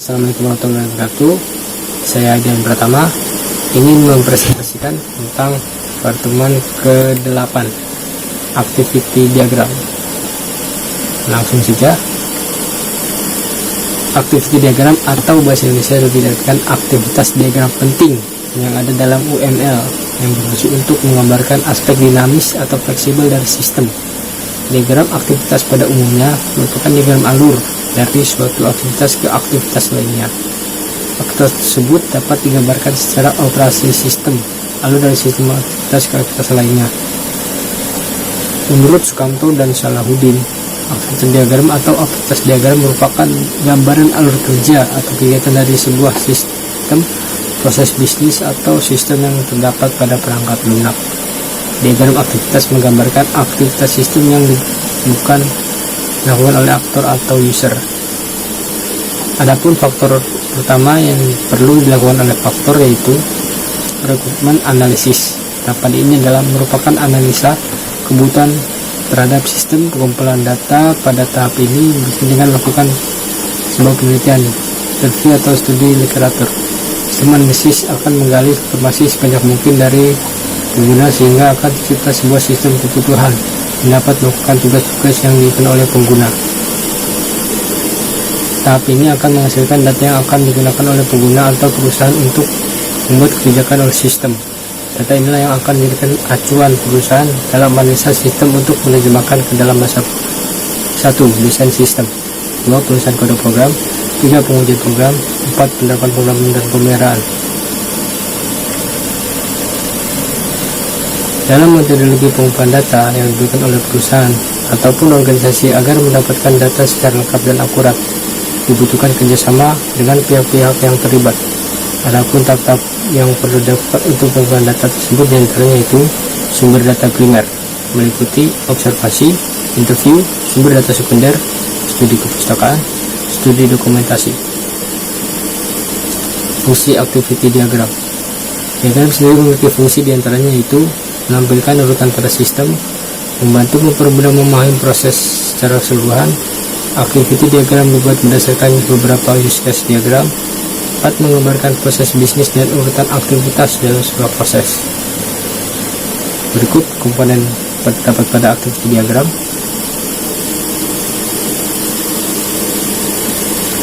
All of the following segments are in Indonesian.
Assalamualaikum warahmatullahi wabarakatuh. Saya Adian Pratama ingin mempresentasikan tentang pertemuan ke-8 activity diagram. Langsung saja. Activity diagram atau bahasa Indonesia lebih diartikan aktivitas diagram penting yang ada dalam UML yang berfungsi untuk menggambarkan aspek dinamis atau fleksibel dari sistem. Diagram aktivitas pada umumnya merupakan diagram alur dari suatu aktivitas ke aktivitas lainnya. Aktivitas tersebut dapat digambarkan secara operasi sistem, alur dari sistem aktivitas ke aktivitas lainnya. Menurut Sukamto dan Salahuddin, aktivitas diagram atau aktivitas diagram merupakan gambaran alur kerja atau kegiatan dari sebuah sistem, proses bisnis atau sistem yang terdapat pada perangkat lunak. Diagram aktivitas menggambarkan aktivitas sistem yang bukan dilakukan oleh aktor atau user. Adapun faktor pertama yang perlu dilakukan oleh faktor yaitu rekrutmen analisis. Tahapan ini adalah merupakan analisa kebutuhan terhadap sistem pengumpulan data. Pada tahap ini berkepentingan melakukan sebuah penelitian, review atau studi literatur. Sistem analisis akan menggali informasi sebanyak mungkin dari pengguna sehingga akan tercipta sebuah sistem kebutuhan yang dapat melakukan tugas-tugas yang diinginkan oleh pengguna. Tahap ini akan menghasilkan data yang akan digunakan oleh pengguna atau perusahaan untuk membuat kebijakan oleh sistem. Data inilah yang akan menjadikan acuan perusahaan dalam analisa sistem untuk menerjemahkan ke dalam bahasa. 1. Desain sistem. 2. Tulisan kode program. 3. Pengujian program. 4. Penerapan program dan pemeliharaan. Dalam metodologi pengumpulan data yang diberikan oleh perusahaan ataupun organisasi agar mendapatkan data secara lengkap dan akurat, dibutuhkan kerjasama dengan pihak-pihak yang terlibat. Adapun tahap yang perlu dilakukan untuk pengumpulan data tersebut diantaranya itu sumber data primer, meliputi observasi, interview, sumber data sekunder, studi kepustakaan, studi dokumentasi. Fungsi activity diagram. Diagram sendiri memiliki fungsi diantaranya yaitu menampilkan urutan pada sistem, membantu mempermudah memahami proses secara keseluruhan. Activity diagram dibuat berdasarkan beberapa use case diagram. 4. Menggambarkan proses bisnis dan urutan aktivitas dalam sebuah proses. Berikut komponen terdapat pada activity diagram.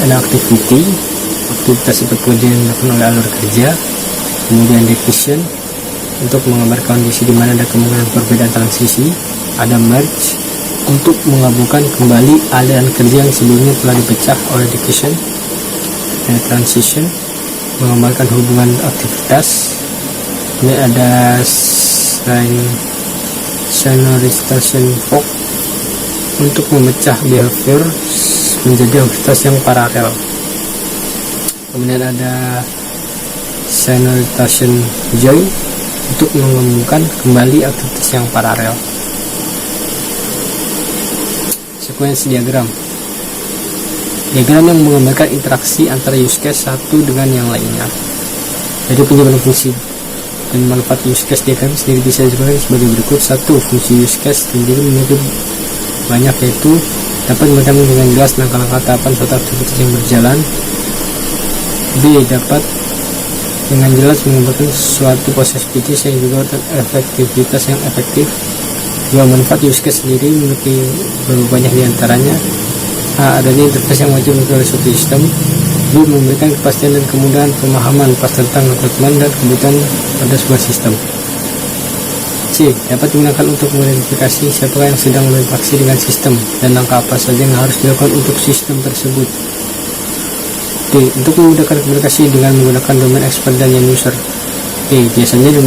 Ada activity, aktivitas seperti pengerjaan yang dilakukan oleh alur kerja. Kemudian division, untuk menggambarkan kondisi di mana ada kemungkinan perbedaan transisi. Ada merge, untuk menggabungkan kembali aliran kerja yang sebelumnya telah dipecah oleh division. Ada transition, menggambarkan hubungan aktivitas. Ini ada synchronization fork, untuk memecah behavior menjadi aktivitas yang paralel. Kemudian ada synchronization join, untuk menggabungkan kembali aktivitas yang paralel. Sequence diagram. Diagram yang menggambarkan interaksi antara use case satu dengan yang lainnya. Jadi penjelasan fungsi dan manfaat use case diagram sendiri bisa dijelaskan sebagai berikut. 1. Fungsi use case sendiri memiliki banyak, yaitu dapat memberitahu dengan jelas langkah-langkah tahapan suatu aktivitas yang berjalan. B. Dapat dengan jelas menggambarkan suatu proses bisnis yang juga efektivitas yang efektif. 2. Manfaat use case sendiri memiliki banyak diantaranya. A. Adanya interface yang wajib oleh suatu sistem. B. Memberikan kepastian dan kemudahan pemahaman pas tentang rekrutmen dan kebutuhan pada sebuah sistem. C. Dapat digunakan untuk mengidentifikasi siapa yang sedang berinteraksi dengan sistem dan langkah apa saja yang harus dilakukan untuk sistem tersebut. D. Untuk memudahkan komunikasi dengan menggunakan domain expert dan user. E. Biasanya digunakan